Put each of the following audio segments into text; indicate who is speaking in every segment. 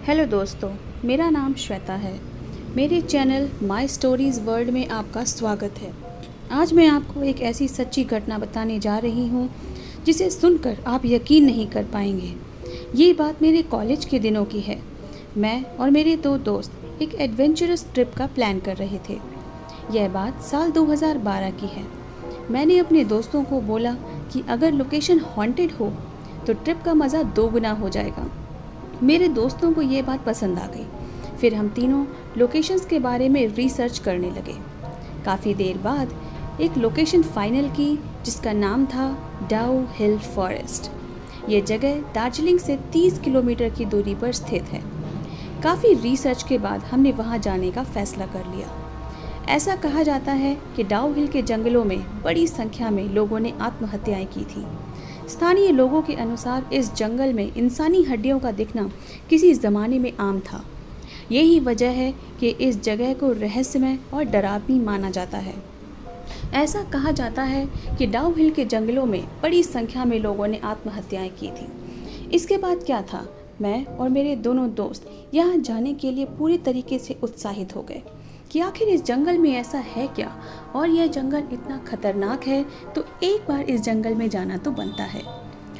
Speaker 1: Hello दोस्तों, मेरा नाम श्वेता है। मेरे चैनल माय स्टोरीज़ वर्ल्ड में आपका स्वागत है। आज मैं आपको एक ऐसी सच्ची घटना बताने जा रही हूँ जिसे सुनकर आप यकीन नहीं कर पाएंगे। ये बात मेरे कॉलेज के दिनों की है। मैं और मेरे दो दोस्त एक एडवेंचरस ट्रिप का प्लान कर रहे थे। यह बात साल 2012 की है। मैंने अपने दोस्तों को बोला कि अगर लोकेशन हॉन्टेड हो तो ट्रिप का मज़ा दोगुना हो जाएगा। मेरे दोस्तों को ये बात पसंद आ गई। फिर हम तीनों लोकेशंस के बारे में रिसर्च करने लगे। काफ़ी देर बाद एक लोकेशन फाइनल की जिसका नाम था डाउ हिल फॉरेस्ट। ये जगह दार्जिलिंग से 30 किलोमीटर की दूरी पर स्थित है। काफ़ी रिसर्च के बाद हमने वहाँ जाने का फैसला कर लिया। ऐसा कहा जाता है कि डाउ हिल के जंगलों में बड़ी संख्या में लोगों ने आत्महत्याएं की थी। स्थानीय लोगों के अनुसार इस जंगल में इंसानी हड्डियों का दिखना किसी ज़माने में आम था। यही वजह है कि इस जगह को रहस्यमय और डरावनी माना जाता है। ऐसा कहा जाता है कि डाउ हिल के जंगलों में बड़ी संख्या में लोगों ने आत्महत्याएं की थी। इसके बाद क्या था, मैं और मेरे दोनों दोस्त यहाँ जाने के लिए पूरी तरीके से उत्साहित हो गए कि आखिर इस जंगल में ऐसा है क्या, और यह जंगल इतना खतरनाक है तो एक बार इस जंगल में जाना तो बनता है।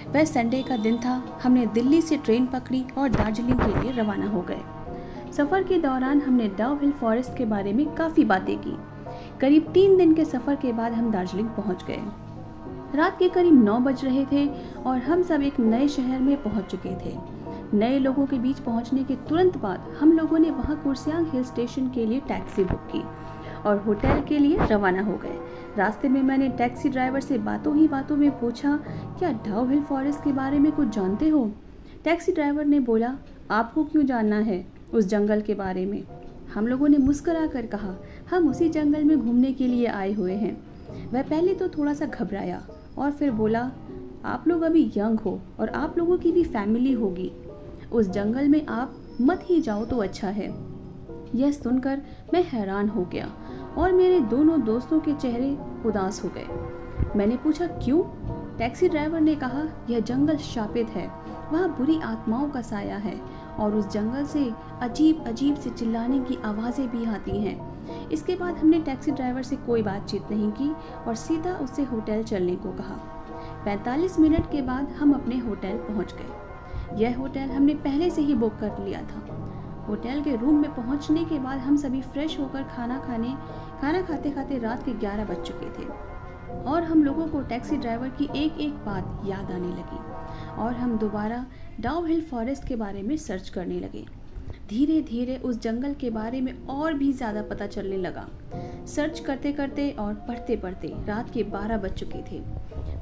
Speaker 1: वह संडे का दिन था। हमने दिल्ली से ट्रेन पकड़ी और दार्जिलिंग के लिए रवाना हो गए। सफ़र के दौरान हमने डाउ हिल फॉरेस्ट के बारे में काफ़ी बातें की। करीब 3 दिन के सफ़र के बाद हम दार्जिलिंग पहुंच गए। रात के करीब 9 बज रहे थे और हम सब एक नए शहर में पहुंच चुके थे। नए लोगों के बीच पहुंचने के तुरंत बाद हम लोगों ने वहां कुर्सियांग हिल स्टेशन के लिए टैक्सी बुक की और होटल के लिए रवाना हो गए। रास्ते में मैंने टैक्सी ड्राइवर से बातों ही बातों में पूछा, क्या डाउ हिल फॉरेस्ट के बारे में कुछ जानते हो? टैक्सी ड्राइवर ने बोला, आपको क्यों जानना है उस जंगल के बारे में? हम लोगों ने मुस्कुरा कर कहा, हम उसी जंगल में घूमने के लिए आए हुए हैं। वह पहले तो थोड़ा सा घबराया और फिर बोला, आप लोग अभी यंग हो और आप लोगों की भी फैमिली होगी। उस जंगल में आप मत ही जाओ तो अच्छा है। यह सुनकर मैं हैरान हो गया और मेरे दोनों दोस्तों के चेहरे उदास हो गए। मैंने पूछा, क्यों? टैक्सी ड्राइवर ने कहा, यह जंगल शापित है, वहाँ बुरी आत्माओं का साया है और उस जंगल से अजीब अजीब से चिल्लाने की आवाज़ें भी आती हैं। इसके बाद हमने टैक्सी ड्राइवर से कोई बातचीत नहीं की और सीधा उससे होटल चलने को कहा। 45 मिनट के बाद हम अपने होटल पहुँच गए। यह होटल हमने पहले से ही बुक कर लिया था। होटल के रूम में पहुंचने के बाद हम सभी फ्रेश होकर खाना खाते खाते रात के 11 बज चुके थे और हम लोगों को टैक्सी ड्राइवर की एक एक बात याद आने लगी और हम दोबारा डाउ हिल फॉरेस्ट के बारे में सर्च करने लगे। धीरे धीरे उस जंगल के बारे में और भी ज़्यादा पता चलने लगा। सर्च करते करते और पढ़ते पढ़ते रात के 12 बज चुके थे।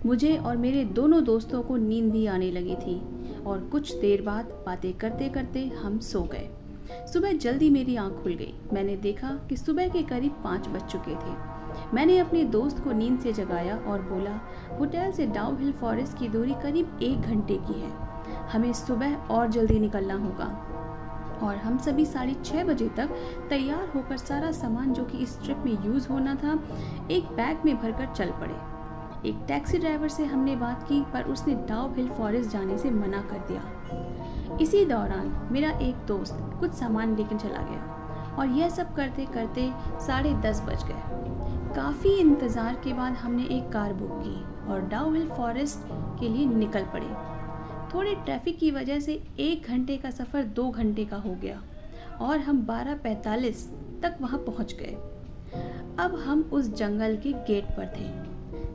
Speaker 1: मुझे और मेरे दोनों दोस्तों को नींद भी आने लगी थी और कुछ देर बाद बातें करते करते हम सो गए। सुबह जल्दी मेरी आंख खुल गई। मैंने देखा कि सुबह के करीब 5 बज चुके थे। मैंने अपने दोस्त को नींद से जगाया और बोला, होटल से डाउ हिल फॉरेस्ट की दूरी करीब 1 घंटे की है। हमें सुबह और जल्दी निकलना होगा। और हम सभी 6:30 बजे तक तैयार होकर सारा सामान जो कि इस ट्रिप में यूज़ होना था एक बैग में भरकर चल पड़े। एक टैक्सी ड्राइवर से हमने बात की पर उसने डाउ हिल फॉरेस्ट जाने से मना कर दिया। इसी दौरान मेरा एक दोस्त कुछ सामान लेकर चला गया और यह सब करते करते 10:30 बज गए। काफ़ी इंतज़ार के बाद हमने एक कार बुक की और डाउ हिल फॉरेस्ट के लिए निकल पड़े। थोड़े ट्रैफिक की वजह से 1 घंटे का सफ़र 2 घंटे का हो गया और हम 12:45 तक वहाँ पहुँच गए। अब हम उस जंगल के गेट पर थे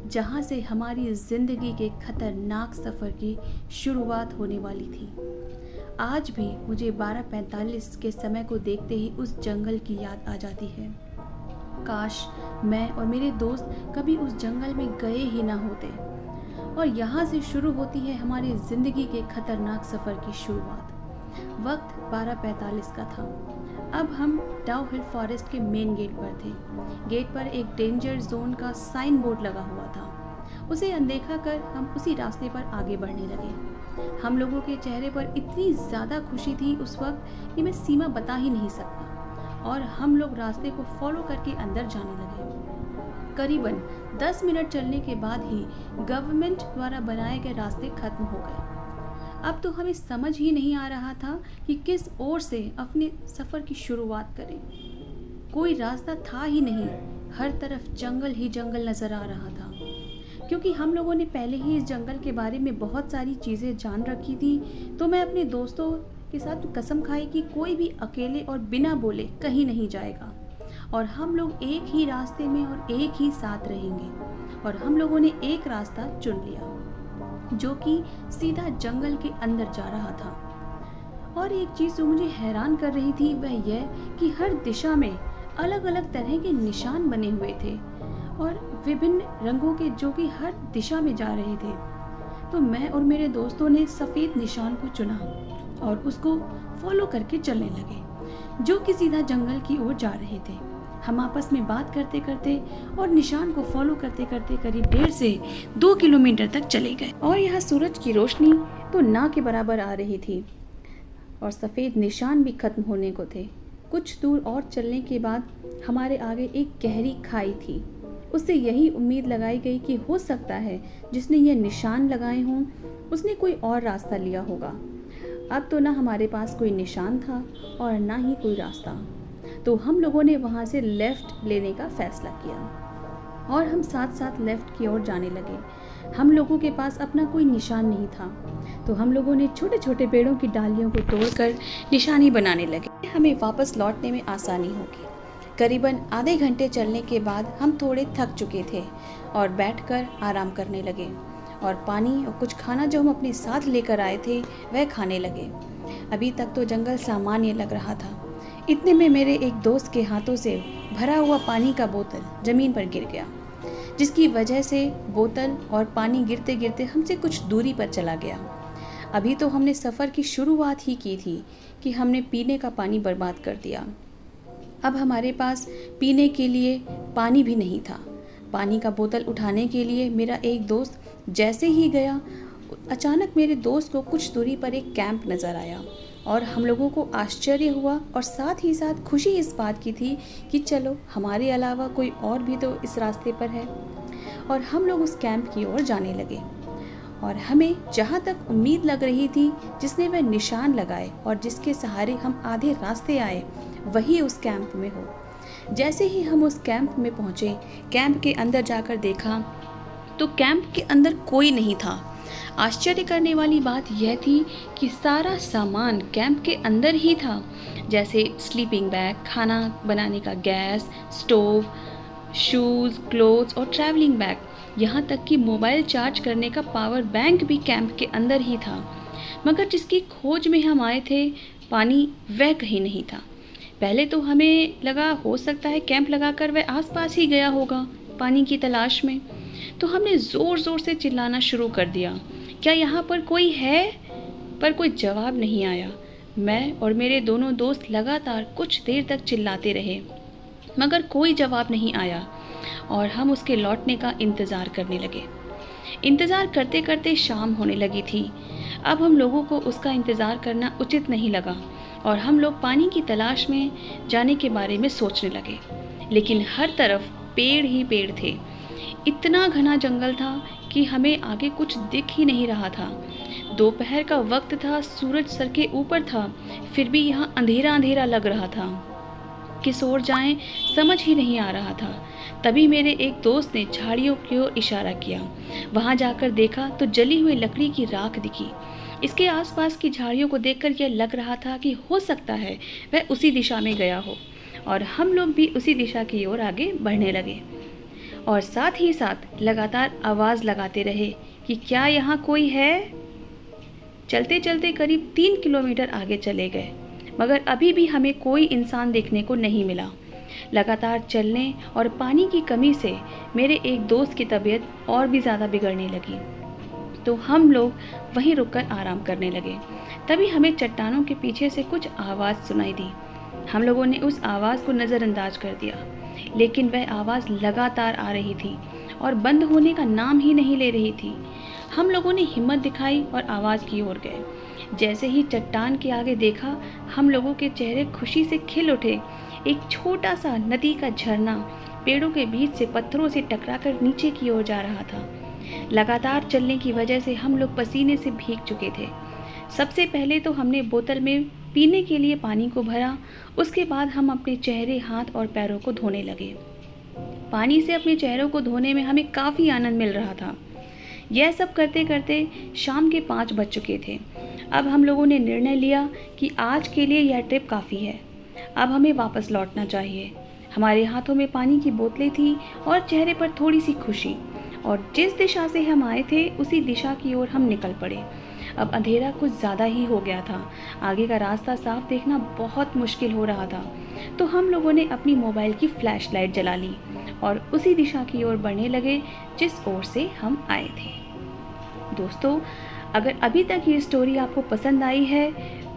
Speaker 1: जहाँ से हमारी ज़िंदगी के खतरनाक सफ़र की शुरुआत होने वाली थी। आज भी मुझे 12:45 के समय को देखते ही उस जंगल की याद आ जाती है। काश मैं और मेरे दोस्त कभी उस जंगल में गए ही ना होते। और यहाँ से शुरू होती है हमारी ज़िंदगी के खतरनाक सफ़र की शुरुआत। वक्त 12:45 का था। अब हम डाउ हिल फॉरेस्ट के मेन गेट पर थे। गेट पर एक डेंजर जोन का साइन बोर्ड लगा हुआ था। उसे अनदेखा कर हम उसी रास्ते पर आगे बढ़ने लगे। हम लोगों के चेहरे पर इतनी ज़्यादा खुशी थी उस वक्त कि मैं सीमा बता ही नहीं सकता और हम लोग रास्ते को फॉलो करके अंदर जाने लगे। करीबन 10 मिनट चलने के बाद ही गवर्नमेंट द्वारा बनाए गए रास्ते खत्म हो गए। अब तो हमें समझ ही नहीं आ रहा था कि किस ओर से अपने सफ़र की शुरुआत करें। कोई रास्ता था ही नहीं, हर तरफ जंगल ही जंगल नज़र आ रहा था। क्योंकि हम लोगों ने पहले ही इस जंगल के बारे में बहुत सारी चीज़ें जान रखी थी, तो मैं अपने दोस्तों के साथ कसम खाई कि कोई भी अकेले और बिना बोले कहीं नहीं जाएगा, और हम लोग एक ही रास्ते में और एक ही साथ रहेंगे। और हम लोगों ने एक रास्ता चुन लिया जो कि सीधा जंगल के अंदर जा रहा था। और एक चीज़ जो मुझे हैरान कर रही थी वह यह कि हर दिशा में अलग अलग तरह के निशान बने हुए थे और विभिन्न रंगों के, जो कि हर दिशा में जा रहे थे। तो मैं और मेरे दोस्तों ने सफ़ेद निशान को चुना और उसको फॉलो करके चलने लगे, जो कि सीधा जंगल की ओर जा रहे थे। हम आपस में बात करते करते और निशान को फॉलो करते करते करीब 1.5 से 2 किलोमीटर तक चले गए। और यहाँ सूरज की रोशनी तो ना के बराबर आ रही थी और सफ़ेद निशान भी खत्म होने को थे। कुछ दूर और चलने के बाद हमारे आगे एक गहरी खाई थी। उससे यही उम्मीद लगाई गई कि हो सकता है जिसने ये निशान लगाए हों उसने कोई और रास्ता लिया होगा। अब तो ना हमारे पास कोई निशान था और ना ही कोई रास्ता, तो हम लोगों ने वहाँ से लेफ़्ट लेने का फ़ैसला किया और हम साथ साथ लेफ़्ट की ओर जाने लगे। हम लोगों के पास अपना कोई निशान नहीं था, तो हम लोगों ने छोटे छोटे पेड़ों की डालियों को तोड़कर निशानी बनाने लगे। हमें वापस लौटने में आसानी होगी। करीबन आधे घंटे चलने के बाद हम थोड़े थक चुके थे और बैठकर आराम करने लगे और पानी और कुछ खाना जो हम अपने साथ लेकर आए थे वह खाने लगे। अभी तक तो जंगल सामान्य लग रहा था। इतने में मेरे एक दोस्त के हाथों से भरा हुआ पानी का बोतल ज़मीन पर गिर गया, जिसकी वजह से बोतल और पानी गिरते गिरते हमसे कुछ दूरी पर चला गया। अभी तो हमने सफ़र की शुरुआत ही की थी कि हमने पीने का पानी बर्बाद कर दिया। अब हमारे पास पीने के लिए पानी भी नहीं था। पानी का बोतल उठाने के लिए मेरा एक दोस्त जैसे ही गया, अचानक मेरे दोस्त को कुछ दूरी पर एक कैंप नज़र आया और हम लोगों को आश्चर्य हुआ और साथ ही साथ खुशी इस बात की थी कि चलो हमारे अलावा कोई और भी तो इस रास्ते पर है। और हम लोग उस कैंप की ओर जाने लगे और हमें जहाँ तक उम्मीद लग रही थी, जिसने वह निशान लगाए और जिसके सहारे हम आधे रास्ते आए, वही उस कैंप में हो। जैसे ही हम उस कैंप में पहुँचे, कैंप के अंदर जाकर देखा तो कैंप के अंदर कोई नहीं था। आश्चर्य करने वाली बात यह थी कि सारा सामान कैंप के अंदर ही था, जैसे स्लीपिंग बैग, खाना बनाने का गैस, स्टोव, शूज़, क्लोथ्स और ट्रैवलिंग बैग, यहाँ तक कि मोबाइल चार्ज करने का पावर बैंक भी कैंप के अंदर ही था। मगर जिसकी खोज में हम आए थे, पानी, वह कहीं नहीं था। पहले तो हमें लगा हो सकता है कैंप लगाकर वह आसपास ही गया होगा पानी की तलाश में, तो हमने ज़ोर ज़ोर से चिल्लाना शुरू कर दिया, क्या यहाँ पर कोई है? पर कोई जवाब नहीं आया। मैं और मेरे दोनों दोस्त लगातार कुछ देर तक चिल्लाते रहे, मगर कोई जवाब नहीं आया और हम उसके लौटने का इंतज़ार करने लगे। इंतज़ार करते करते शाम होने लगी थी। अब हम लोगों को उसका इंतज़ार करना उचित नहीं लगा और हम लोग पानी की तलाश में जाने के बारे में सोचने लगे। लेकिन हर तरफ पेड़ ही पेड़ थे। इतना घना जंगल था कि हमें आगे कुछ दिख ही नहीं रहा था। दोपहर का वक्त था, सूरज सर के ऊपर था, फिर भी यहाँ अंधेरा अंधेरा लग रहा था। किस ओर जाएं समझ ही नहीं आ रहा था। तभी मेरे एक दोस्त ने झाड़ियों की ओर इशारा किया। वहाँ जाकर देखा तो जली हुई लकड़ी की राख दिखी। इसके आसपास की झाड़ियों को देखकर यह लग रहा था कि हो सकता है वह उसी दिशा में गया हो, और हम लोग भी उसी दिशा की ओर आगे बढ़ने लगे और साथ ही साथ लगातार आवाज़ लगाते रहे कि क्या यहाँ कोई है। चलते चलते करीब 3 किलोमीटर आगे चले गए, मगर अभी भी हमें कोई इंसान देखने को नहीं मिला। लगातार चलने और पानी की कमी से मेरे एक दोस्त की तबीयत और भी ज़्यादा बिगड़ने लगी, तो हम लोग वहीं रुककर आराम करने लगे। तभी हमें चट्टानों के पीछे से कुछ आवाज़ सुनाई दी। हम लोगों ने उस आवाज़ को नज़रअंदाज कर दिया, लेकिन वह आवाज़ लगातार आ रही थी और बंद होने का नाम ही नहीं ले रही थी। हम लोगों ने हिम्मत दिखाई और आवाज़ की ओर गए। जैसे ही चट्टान के आगे देखा, हम लोगों के चेहरे खुशी से खिल उठे। एक छोटा सा नदी का झरना पेड़ों के बीच से पत्थरों से टकराकर नीचे की ओर जा रहा था। लगातार चलने की वजह से हम लोग पसीने से भीग चुके थे। सबसे पहले तो हमने बोतल में पीने के लिए पानी को भरा। उसके बाद हम अपने चेहरे, हाथ और पैरों को धोने लगे। पानी से अपने चेहरों को धोने में हमें काफ़ी आनंद मिल रहा था। यह सब करते करते शाम के 5 बज चुके थे। अब हम लोगों ने निर्णय लिया कि आज के लिए यह ट्रिप काफ़ी है, अब हमें वापस लौटना चाहिए। हमारे हाथों में पानी की बोतलें थी और चेहरे पर थोड़ी सी खुशी, और जिस दिशा से हम आए थे उसी दिशा की ओर हम निकल पड़े। अब अंधेरा कुछ ज़्यादा ही हो गया था, आगे का रास्ता साफ देखना बहुत मुश्किल हो रहा था। तो हम लोगों ने अपनी मोबाइल की फ्लैश लाइट जला ली और उसी दिशा की ओर बढ़ने लगे जिस ओर से हम आए थे। दोस्तों, अगर अभी तक ये स्टोरी आपको पसंद आई है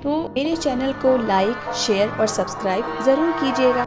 Speaker 1: तो मेरे चैनल को लाइक, शेयर और सब्सक्राइब ज़रूर कीजिएगा।